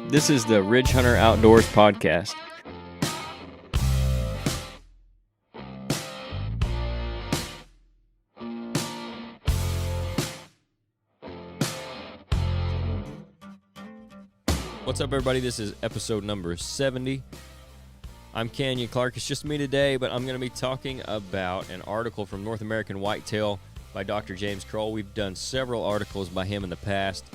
This is the Ridgehunteroutdoors podcast. What's up, everybody? This is episode number 70. I'm Canyon Clark. It's just me today, but I'm going to be talking about an article from North American Whitetail by Dr. James Kroll. We've done several articles by him in the past,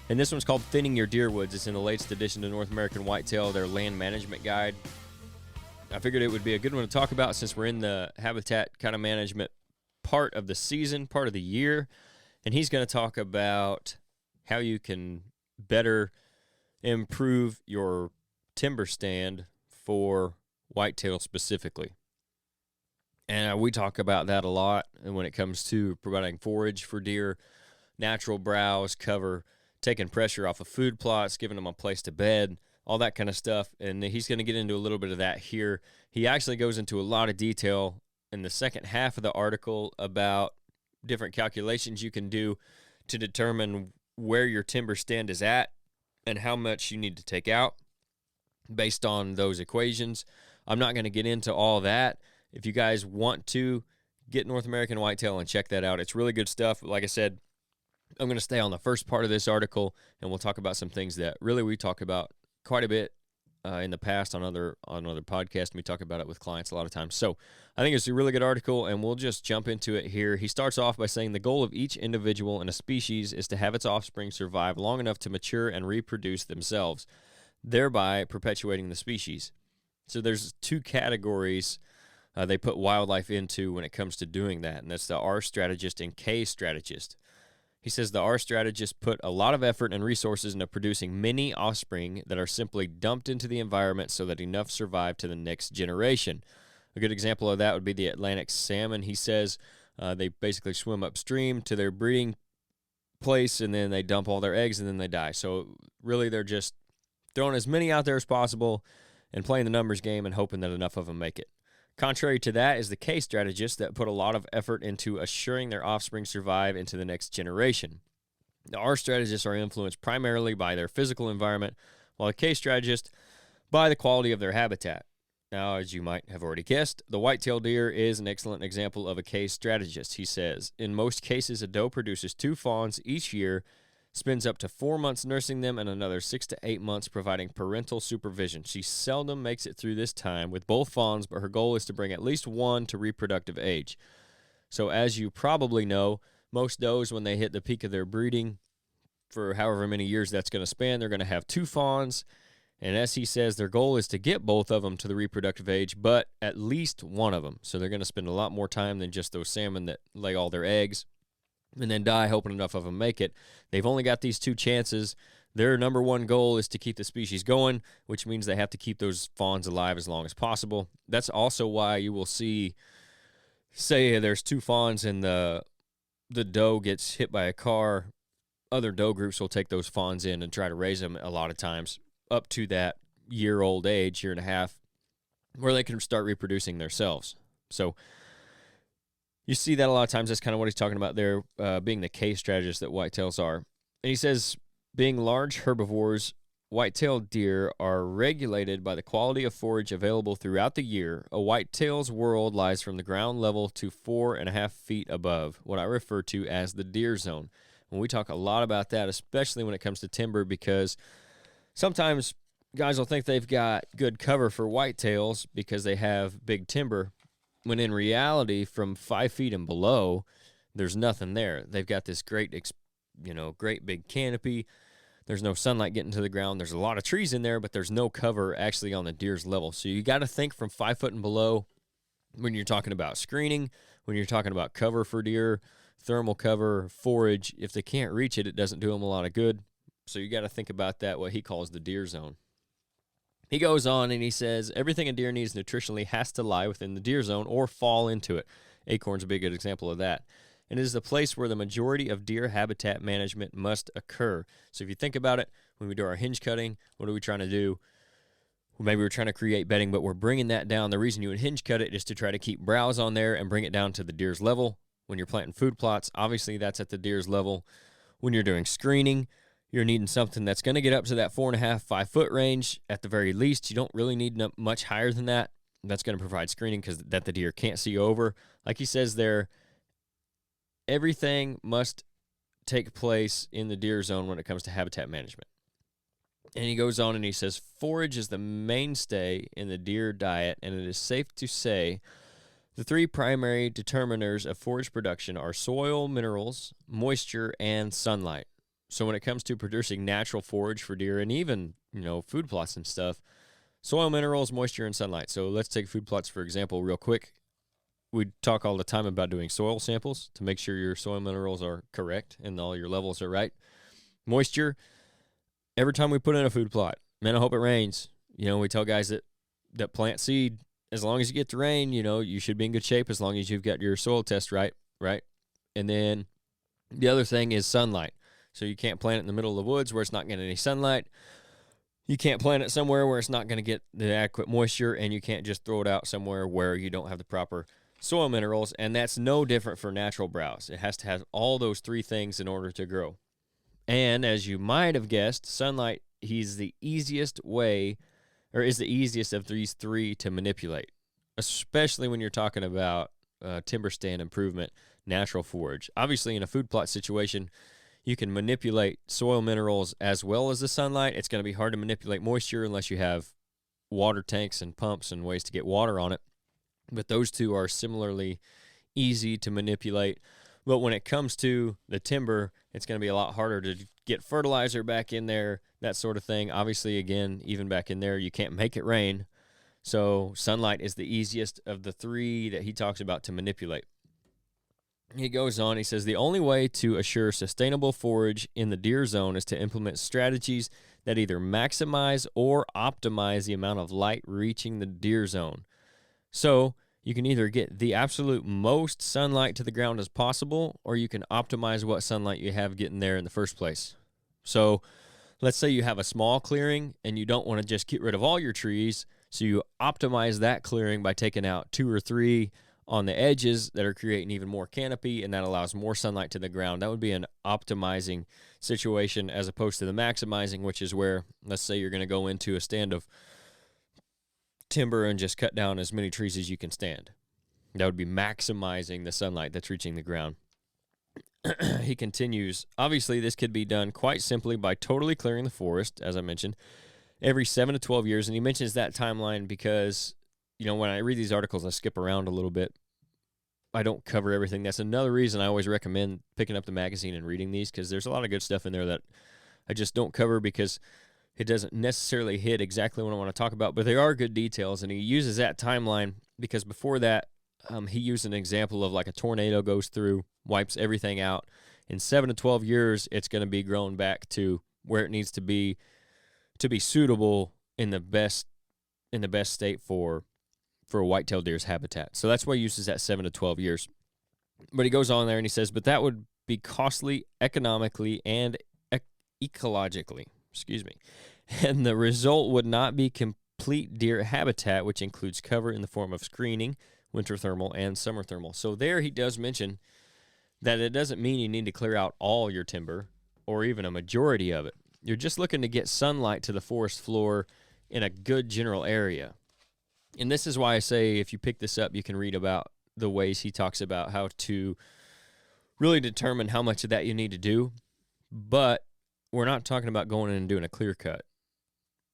and this one's called Thinning Your Deer Woods. It's in the latest edition of North American Whitetail, their land management guide. I figured it would be a good one to talk about since we're in the habitat kind of management part of the season, part of the year, and he's going to talk about how you can better improve your timber stand for whitetail specifically. And we talk about that a lot when it comes to providing forage for deer, natural browse, cover, taking pressure off of food plots, giving them a place to bed, all that kind of stuff. And he's going to get into a little bit of that here. He actually goes into a lot of detail in the second half of the article about different calculations you can do to determine where your timber stand is at and how much you need to take out based on those equations. I'm not going to get into all that. If you guys want to, get North American Whitetail and check that out. It's really good stuff. Like I said, I'm going to stay on the first part of this article, and we'll talk about some things that really we talk about quite a bit in the past on other podcasts. We talk about it with clients a lot of times. So I think it's a really good article, and we'll just jump into it here. He starts off by saying the goal of each individual in a species is to have its offspring survive long enough to mature and reproduce themselves, thereby perpetuating the species. So there's two categories they put wildlife into when it comes to doing that, and that's the R strategist and K strategist. He says the R strategists put a lot of effort and resources into producing many offspring that are simply dumped into the environment so that enough survive to the next generation. A good example of that would be the Atlantic salmon. He says they basically swim upstream to their breeding place, and then they dump all their eggs, and then they die. So really they're just throwing as many out there as possible and playing the numbers game and hoping that enough of them make it. Contrary to that is the K strategists that put a lot of effort into assuring their offspring survive into the next generation. The R strategists are influenced primarily by their physical environment, while the K strategists by the quality of their habitat. Now, as you might have already guessed, the whitetail deer is an excellent example of a K strategist. He says, in most cases, a doe produces 2 fawns each year, spends up to 4 months nursing them and another 6 to 8 months providing parental supervision. She seldom makes it through this time with both fawns, but her goal is to bring at least one to reproductive age. So as you probably know, most does, when they hit the peak of their breeding, for however many years that's going to span, they're going to have 2 fawns. And as he says, their goal is to get both of them to the reproductive age, but at least one of them. So they're going to spend a lot more time than just those salmon that lay all their eggs and then die, hoping enough of them make it. They've only got these 2 chances. Their number one goal is to keep the species going, which means they have to keep those fawns alive as long as possible. That's also why you will see, say there's 2 fawns and the doe gets hit by a car, other doe groups will take those fawns in and try to raise them a lot of times up to that year-old age, year and a half, where they can start reproducing themselves. So you see that a lot of times. That's kind of what he's talking about there, being the K strategist that whitetails are. And he says, being large herbivores, white-tailed deer are regulated by the quality of forage available throughout the year. A whitetail's world lies from the ground level to 4.5 feet above, what I refer to as the deer zone. And we talk a lot about that, especially when it comes to timber, because sometimes guys will think they've got good cover for whitetails because they have big timber, when in reality, from 5 feet and below, there's nothing there. They've got this great big canopy. There's no sunlight getting to the ground. There's a lot of trees in there, but there's no cover actually on the deer's level. So you got to think from 5 foot and below when you're talking about screening, when you're talking about cover for deer, thermal cover, forage. If they can't reach it, it doesn't do them a lot of good. So you got to think about that, what he calls the deer zone. He goes on and he says, everything a deer needs nutritionally has to lie within the deer zone or fall into it. Acorns would be a good example of that. And it is the place where the majority of deer habitat management must occur. So if you think about it, when we do our hinge cutting, what are we trying to do? Well, maybe we're trying to create bedding, but we're bringing that down. The reason you would hinge cut it is to try to keep browse on there and bring it down to the deer's level. When you're planting food plots, obviously that's at the deer's level. When you're doing screening, you're needing something that's going to get up to that 4.5, 5 foot range at the very least. You don't really need much higher than that. That's going to provide screening because that the deer can't see over. Like he says there, everything must take place in the deer zone when it comes to habitat management. And he goes on and he says, forage is the mainstay in the deer diet, and it is safe to say the three primary determiners of forage production are soil, minerals, moisture, and sunlight. So when it comes to producing natural forage for deer and even, food plots and stuff, soil, minerals, moisture, and sunlight. So let's take food plots, for example, real quick. We talk all the time about doing soil samples to make sure your soil minerals are correct and all your levels are right. Moisture, every time we put in a food plot, man, I hope it rains. We tell guys that plant seed, as long as you get the rain, you should be in good shape as long as you've got your soil test right? And then the other thing is sunlight. So you can't plant it in the middle of the woods where it's not getting any sunlight. You can't plant it somewhere where it's not going to get the adequate moisture, and you can't just throw it out somewhere where you don't have the proper soil minerals, and that's no different for natural browse. It has to have all those three things in order to grow. And as you might have guessed, sunlight is the easiest of these three to manipulate, especially when you're talking about timber stand improvement, natural forage. Obviously, in a food plot situation, you can manipulate soil minerals as well as the sunlight. It's going to be hard to manipulate moisture unless you have water tanks and pumps and ways to get water on it. But those two are similarly easy to manipulate. But when it comes to the timber, it's going to be a lot harder to get fertilizer back in there, that sort of thing. Obviously, again, even back in there, you can't make it rain. So sunlight is the easiest of the three that he talks about to manipulate. He goes on, he says, the only way to assure sustainable forage in the deer zone is to implement strategies that either maximize or optimize the amount of light reaching the deer zone. So you can either get the absolute most sunlight to the ground as possible, or you can optimize what sunlight you have getting there in the first place. So let's say you have a small clearing and you don't want to just get rid of all your trees, so you optimize that clearing by taking out 2 or 3 on the edges that are creating even more canopy, and that allows more sunlight to the ground. That would be an optimizing situation as opposed to the maximizing, which is where, let's say you're going to go into a stand of timber and just cut down as many trees as you can stand. That would be maximizing the sunlight that's reaching the ground. He continues, obviously this could be done quite simply by totally clearing the forest, as I mentioned, every 7 to 12 years. And he mentions that timeline because, when I read these articles, I skip around a little bit. I don't cover everything. That's another reason I always recommend picking up the magazine and reading these, because there's a lot of good stuff in there that I just don't cover because it doesn't necessarily hit exactly what I want to talk about, but there are good details, and he uses that timeline because before that, he used an example of like a tornado goes through, wipes everything out. In 7 to 12 years, it's going to be grown back to where it needs to be suitable in the best state for a whitetail deer's habitat. So that's why he uses that 7 to 12 years. But he goes on there and he says, but that would be costly economically and ecologically. And the result would not be complete deer habitat, which includes cover in the form of screening, winter thermal, and summer thermal. So there he does mention that it doesn't mean you need to clear out all your timber or even a majority of it. You're just looking to get sunlight to the forest floor in a good general area. And this is why I say if you pick this up, you can read about the ways he talks about how to really determine how much of that you need to do. But we're not talking about going in and doing a clear cut.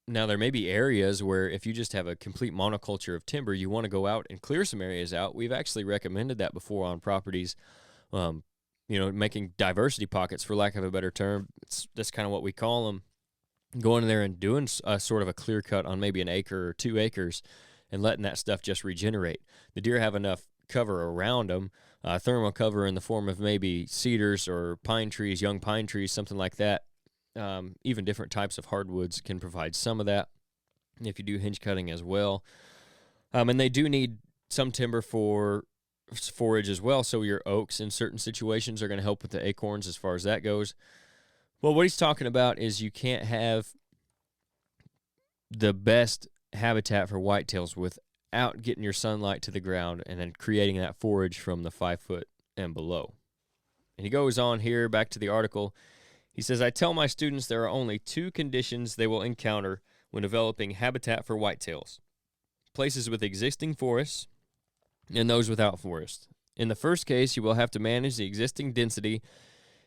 Now, there may be areas where if you just have a complete monoculture of timber, you want to go out and clear some areas out. We've actually recommended that before on properties, making diversity pockets, for lack of a better term. That's kind of what we call them. Going in there and doing a sort of a clear cut on maybe an acre or 2 acres and letting that stuff just regenerate. The deer have enough cover around them, thermal cover in the form of maybe cedars or pine trees, young pine trees, something like that. Even different types of hardwoods can provide some of that if you do hinge cutting as well. And they do need some timber for forage as well, so your oaks in certain situations are going to help with the acorns as far as that goes. Well, what he's talking about is you can't have the best habitat for whitetails without getting your sunlight to the ground and then creating that forage from the 5 foot and below. And he goes on here, back to the article. He says, I tell my students there are only two conditions they will encounter when developing habitat for whitetails: places with existing forests and those without forest. In the first case, you will have to manage the existing density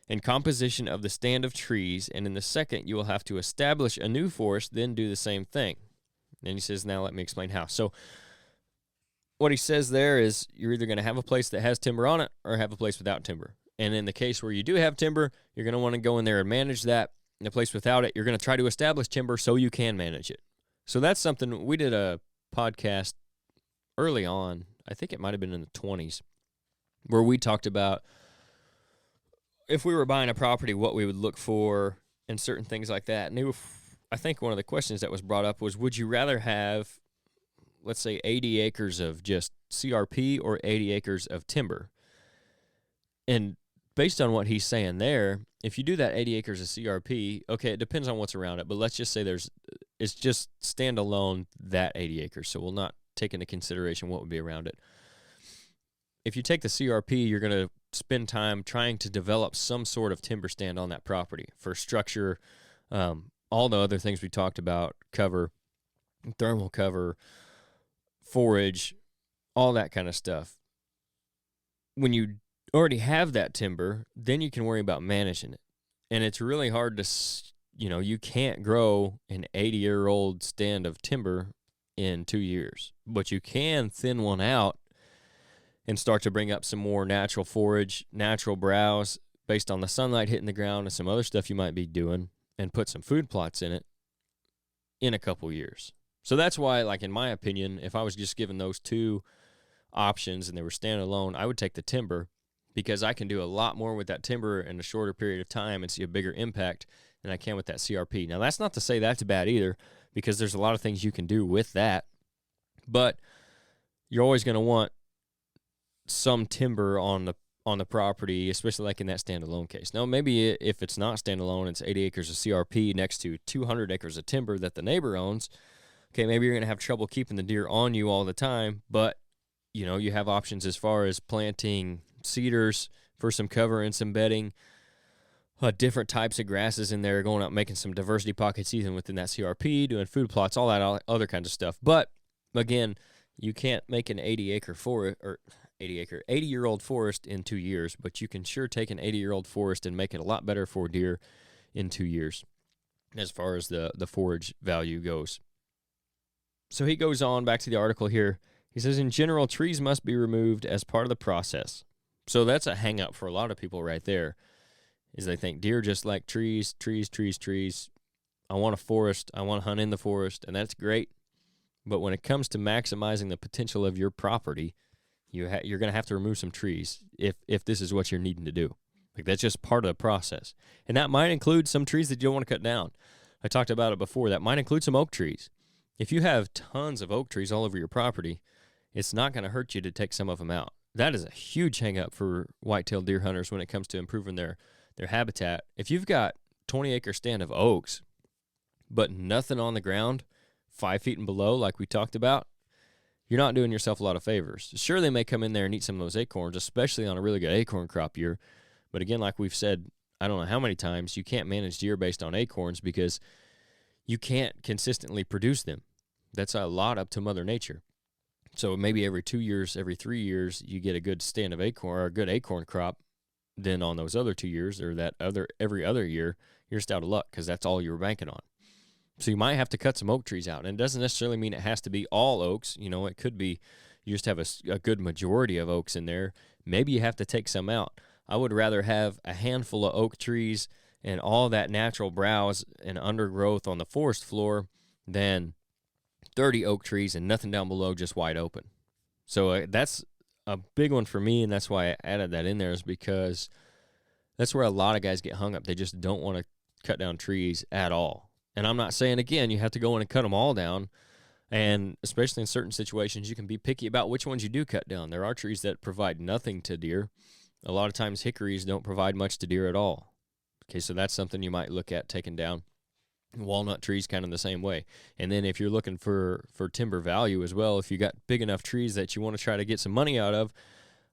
and composition of the stand of trees, and in the second, you will have to establish a new forest, then do the same thing. And he says, now let me explain how. So what he says there is you're either going to have a place that has timber on it or have a place without timber. And in the case where you do have timber, you're going to want to go in there and manage that. In a place without it, you're going to try to establish timber so you can manage it. So that's something, we did a podcast early on, I think it might have been in the 20s, where we talked about if we were buying a property, what we would look for and certain things like that. And I think one of the questions that was brought up was, would you rather have, let's say, 80 acres of just CRP or 80 acres of timber? And based on what he's saying there, if you do that 80 acres of CRP, okay, it depends on what's around it, but let's just say it's just standalone that 80 acres, so we'll not take into consideration what would be around it. If you take the CRP, you're going to spend time trying to develop some sort of timber stand on that property for structure, all the other things we talked about, cover, thermal cover, forage, all that kind of stuff. When you already have that timber, then you can worry about managing it. And it's really hard to, you can't grow an 80-year-old stand of timber in 2 years, but you can thin one out and start to bring up some more natural forage, natural browse based on the sunlight hitting the ground and some other stuff you might be doing, and put some food plots in it in a couple years. So that's why, like, in my opinion, if I was just given those two options and they were standalone, I would take the timber, because I can do a lot more with that timber in a shorter period of time and see a bigger impact than I can with that CRP. Now, that's not to say that's bad either, because there's a lot of things you can do with that, but you're always going to want some timber on the property, especially like in that standalone case. Now, maybe if it's not standalone, it's 80 acres of CRP next to 200 acres of timber that the neighbor owns. Okay, maybe you're going to have trouble keeping the deer on you all the time, but you have options as far as planting cedars for some cover and some bedding, different types of grasses in there, going out making some diversity pockets even within that CRP, doing food plots, all that other kinds of stuff. But again, you can't make an 80-year-old forest in 2 years, but you can sure take an 80-year-old forest and make it a lot better for deer in 2 years as far as the forage value goes. So he goes on back to the article here. He says, in general, trees must be removed as part of the process. So that's a hang up for a lot of people right there, is they think deer just like trees. I want a forest. I want to hunt in the forest, and that's great. But when it comes to maximizing the potential of your property, you're going to have to remove some trees if this is what you're needing to do. Like, that's just part of the process. And that might include some trees that you don't want to cut down. I talked about it before. That might include some oak trees. If you have tons of oak trees all over your property, it's not going to hurt you to take some of them out. That is a huge hang-up for whitetail deer hunters when it comes to improving their habitat. If you've got 20-acre stand of oaks, but nothing on the ground, 5 feet and below, like we talked about, you're not doing yourself a lot of favors. Sure, they may come in there and eat some of those acorns, especially on a really good acorn crop year. But again, like we've said, I don't know how many times, you can't manage deer based on acorns because you can't consistently produce them. That's a lot up to Mother Nature. So maybe every 2 years, every 3 years, you get a good stand of acorn or a good acorn crop. Then on those other 2 years or every other year, you're just out of luck because that's all you were banking on. So you might have to cut some oak trees out. And it doesn't necessarily mean it has to be all oaks. It could be you just have a good majority of oaks in there. Maybe you have to take some out. I would rather have a handful of oak trees and all that natural browse and undergrowth on the forest floor than 30 oak trees and nothing down below, just wide open. So that's a big one for me, and that's why I added that in there, is because that's where a lot of guys get hung up. They just don't want to cut down trees at all. And I'm not saying, again, you have to go in and cut them all down, and especially in certain situations, you can be picky about which ones you do cut down. There are trees that provide nothing to deer. A lot of times hickories don't provide much to deer at all. Okay, so that's something you might look at taking down. Walnut trees kind of the same way. And then if you're looking for timber value as well, if you got big enough trees that you want to try to get some money out of,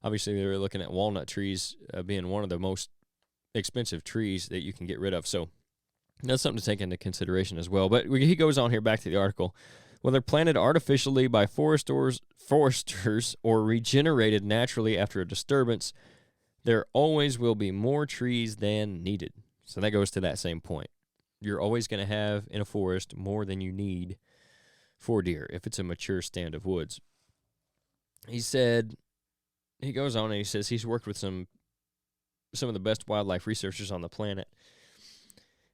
obviously they're looking at walnut trees being one of the most expensive trees that you can get rid of. So that's something to take into consideration as well. But he goes on here, back to the article. Whether planted artificially by foresters or regenerated naturally after a disturbance, there always will be more trees than needed. So that goes to that same point. You're always going to have in a forest more than you need for deer if it's a mature stand of woods. He goes on and he says he's worked with some of the best wildlife researchers on the planet.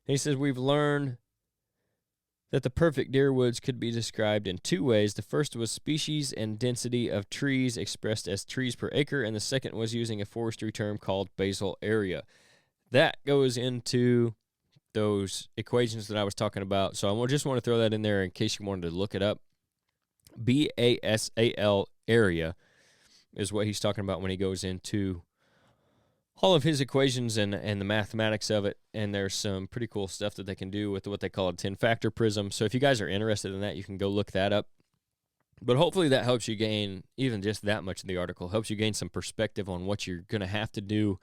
And he says, we've learned that the perfect deer woods could be described in two ways. The first was species and density of trees expressed as trees per acre, and the second was using a forestry term called basal area. That goes into those equations that I was talking about, so I just want to throw that in there in case you wanted to look it up. BASAL area is what he's talking about when he goes into all of his equations and the mathematics of it, and there's some pretty cool stuff that they can do with what they call a 10-factor prism. So if you guys are interested in that, you can go look that up. But hopefully that helps you gain, even just that much of the article, helps you gain some perspective on what you're going to have to do,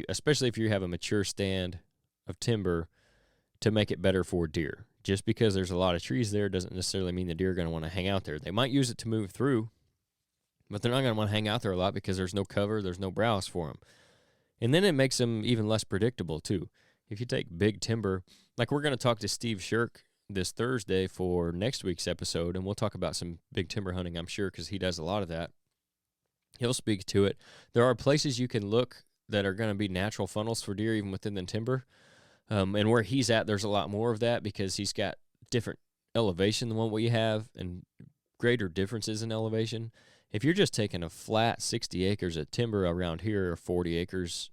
especially if you have a mature stand of timber, to make it better for deer. Just because there's a lot of trees there doesn't necessarily mean the deer are going to want to hang out there. They might use it to move through, but they're not going to want to hang out there a lot because there's no cover, there's no browse for them. And then it makes them even less predictable, too. If you take big timber, like we're going to talk to Steve Shirk this Thursday for next week's episode, and we'll talk about some big timber hunting, I'm sure, because he does a lot of that. He'll speak to it. There are places you can look that are going to be natural funnels for deer even within the timber. And where he's at, there's a lot more of that because he's got different elevation than what we have and greater differences in elevation. If you're just taking a flat 60 acres of timber around here, or 40 acres,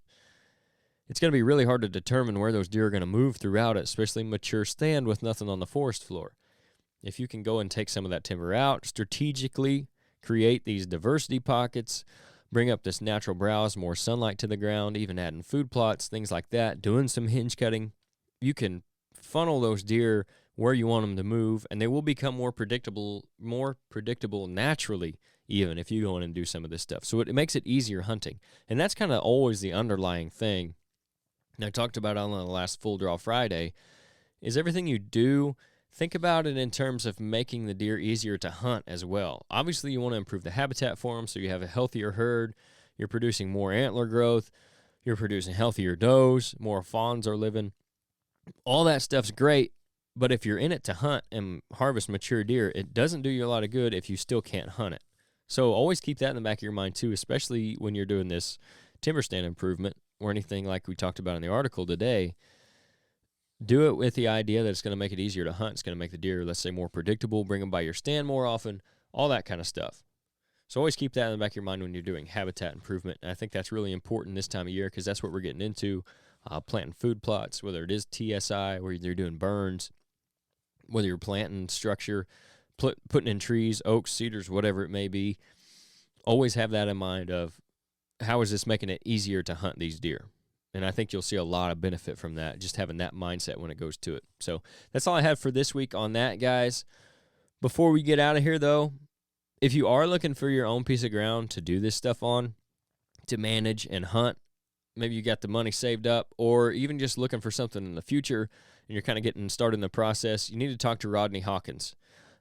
it's going to be really hard to determine where those deer are going to move throughout it, especially mature stand with nothing on the forest floor. If you can go and take some of that timber out, strategically create these diversity pockets, bring up this natural browse, more sunlight to the ground, even adding food plots, things like that, doing some hinge cutting, you can funnel those deer where you want them to move, and they will become more predictable naturally, even if you go in and do some of this stuff. So it makes it easier hunting. And that's kind of always the underlying thing. And I talked about on the last Full Draw Friday, is everything you do, think about it in terms of making the deer easier to hunt as well. Obviously, you want to improve the habitat for them so you have a healthier herd. You're producing more antler growth. You're producing healthier does. More fawns are living. All that stuff's great, but if you're in it to hunt and harvest mature deer, it doesn't do you a lot of good if you still can't hunt it. So always keep that in the back of your mind too, especially when you're doing this timber stand improvement or anything like we talked about in the article today. Do it with the idea that it's going to make it easier to hunt. It's going to make the deer, let's say, more predictable, bring them by your stand more often, all that kind of stuff. So always keep that in the back of your mind when you're doing habitat improvement. And I think that's really important this time of year because that's what we're getting into, planting food plots, whether it is TSI, where you're doing burns, whether you're planting structure, putting in trees, oaks, cedars, whatever it may be. Always have that in mind of how is this making it easier to hunt these deer. And I think you'll see a lot of benefit from that, just having that mindset when it goes to it. So that's all I have for this week on that, guys. Before we get out of here, though, if you are looking for your own piece of ground to do this stuff on, to manage and hunt, maybe you got the money saved up, or even just looking for something in the future, and you're kind of getting started in the process, you need to talk to Rodney Hawkins.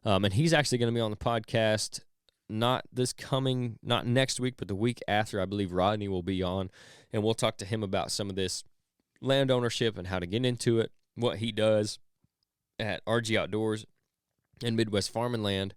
And he's actually going to be on the podcast not next week, but the week after. I believe Rodney will be on, and we'll talk to him about some of this land ownership and how to get into it, what he does at RHO Outdoors and Midwest Farm and Land.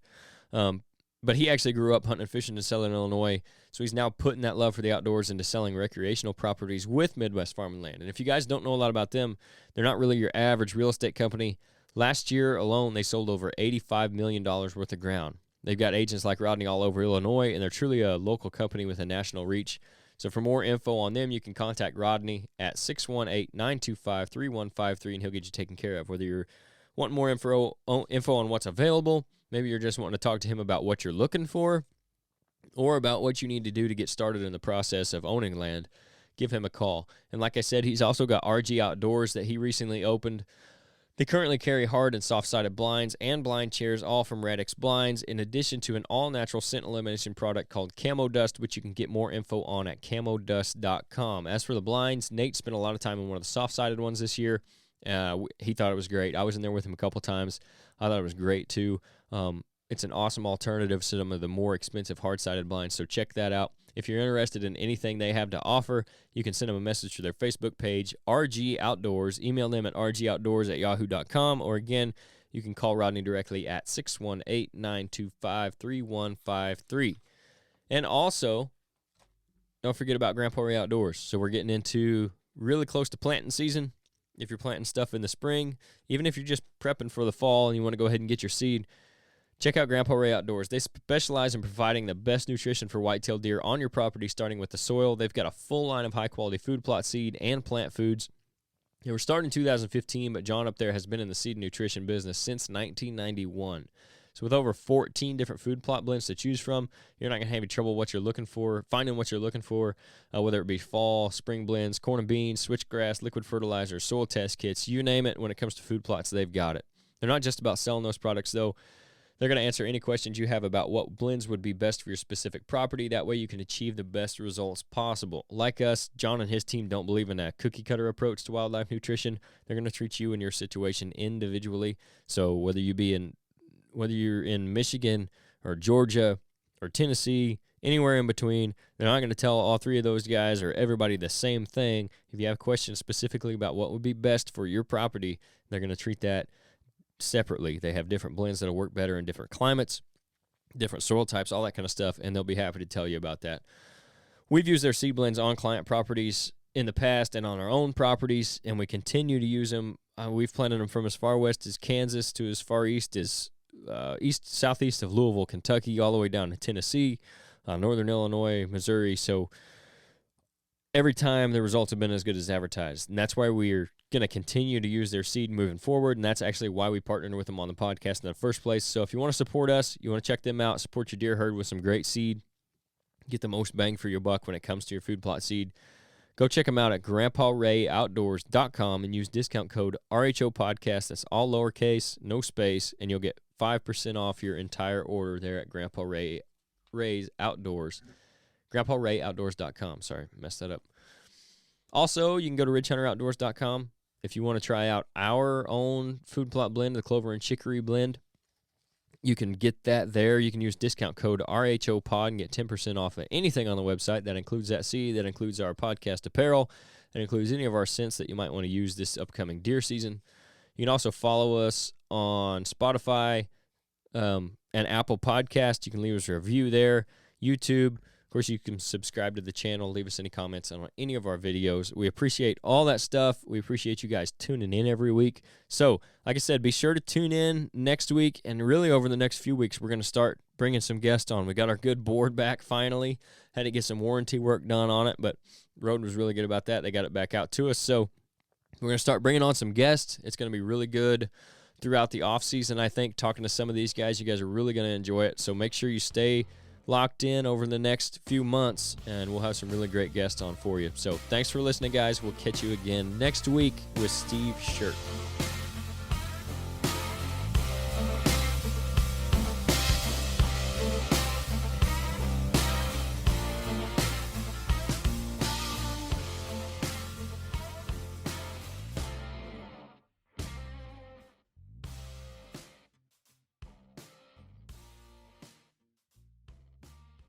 But he actually grew up hunting and fishing in Southern Illinois, so he's now putting that love for the outdoors into selling recreational properties with Midwest Farm and Land. And if you guys don't know a lot about them, they're not really your average real estate company. Last year alone, they sold over $85 million worth of ground. They've got agents like Rodney all over Illinois, and they're truly a local company with a national reach. So for more info on them, you can contact Rodney at 618-925-3153, and he'll get you taken care of. Whether you're wanting more info on what's available, maybe you're just wanting to talk to him about what you're looking for, or about what you need to do to get started in the process of owning land, give him a call. And like I said, he's also got RG Outdoors that he recently opened. They currently carry hard and soft-sided blinds and blind chairs, all from Radix Blinds, in addition to an all-natural scent elimination product called Camo Dust, which you can get more info on at camodust.com. As for the blinds, Nate spent a lot of time in one of the soft-sided ones this year. He thought it was great. I was in there with him a couple times. I thought it was great, too. It's an awesome alternative to some of the more expensive hard-sided blinds, so check that out. If you're interested in anything they have to offer, you can send them a message to their Facebook page, RG Outdoors. Email them at rgoutdoors@yahoo.com, or again, you can call Rodney directly at 618-925-3153. And also, don't forget about Grandpa Ray Outdoors. So we're getting into really close to planting season. If you're planting stuff in the spring, even if you're just prepping for the fall and you want to go ahead and get your seed, check out Grandpa Ray Outdoors. They specialize in providing the best nutrition for whitetail deer on your property, starting with the soil. They've got a full line of high-quality food plot seed and plant foods. They were started in 2015, but John up there has been in the seed and nutrition business since 1991. So with over 14 different food plot blends to choose from, you're not going to have any trouble finding what you're looking for, whether it be fall, spring blends, corn and beans, switchgrass, liquid fertilizer, soil test kits, you name it. When it comes to food plots, they've got it. They're not just about selling those products, though. They're going to answer any questions you have about what blends would be best for your specific property. That way you can achieve the best results possible. Like us, John and his team don't believe in a cookie-cutter approach to wildlife nutrition. They're going to treat you and your situation individually. So whether you're in Michigan or Georgia or Tennessee, anywhere in between, they're not going to tell all three of those guys or everybody the same thing. If you have questions specifically about what would be best for your property, they're going to treat that separately. They have different blends that'll work better in different climates, different soil types, all that kind of stuff, and they'll be happy to tell you about that. We've used their seed blends on client properties in the past and on our own properties, and we continue to use them. We've planted them from as far west as Kansas to as far east as southeast of Louisville, Kentucky, all the way down to Tennessee, northern Illinois, Missouri. So every time the results have been as good as advertised, and that's why we're going to continue to use their seed moving forward, and that's actually why we partnered with them on the podcast in the first place. So if you want to support us, you want to check them out, support your deer herd with some great seed, get the most bang for your buck when it comes to your food plot seed, go check them out at grandparayOutdoors.com and use discount code RHO Podcast. That's all lowercase, no space, and you'll get 5% off your entire order there at Grandpa Ray's Outdoors. GrandpaRayOutdoors.com. Sorry, messed that up. Also, you can go to Ridgehunteroutdoors.com if you want to try out our own food plot blend, the Clover and Chicory blend. You can get that there. You can use discount code RHOPOD and get 10% off of anything on the website. That includes that seed. That includes our podcast apparel. That includes any of our scents that you might want to use this upcoming deer season. You can also follow us on Spotify and Apple Podcast. You can leave us a review there. YouTube. Of course, you can subscribe to the channel, leave us any comments on any of our videos. We appreciate all that stuff. We appreciate you guys tuning in every week. So, like I said, be sure to tune in next week, and really over the next few weeks, we're going to start bringing some guests on. We got our good board back finally. Had to get some warranty work done on it, but Road was really good about that. They got it back out to us. So, we're going to start bringing on some guests. It's going to be really good throughout the off season, I think, talking to some of these guys. You guys are really going to enjoy it. So, make sure you stay locked in over the next few months, and we'll have some really great guests on for you. So thanks for listening, guys. We'll catch you again next week with Steve Shirt.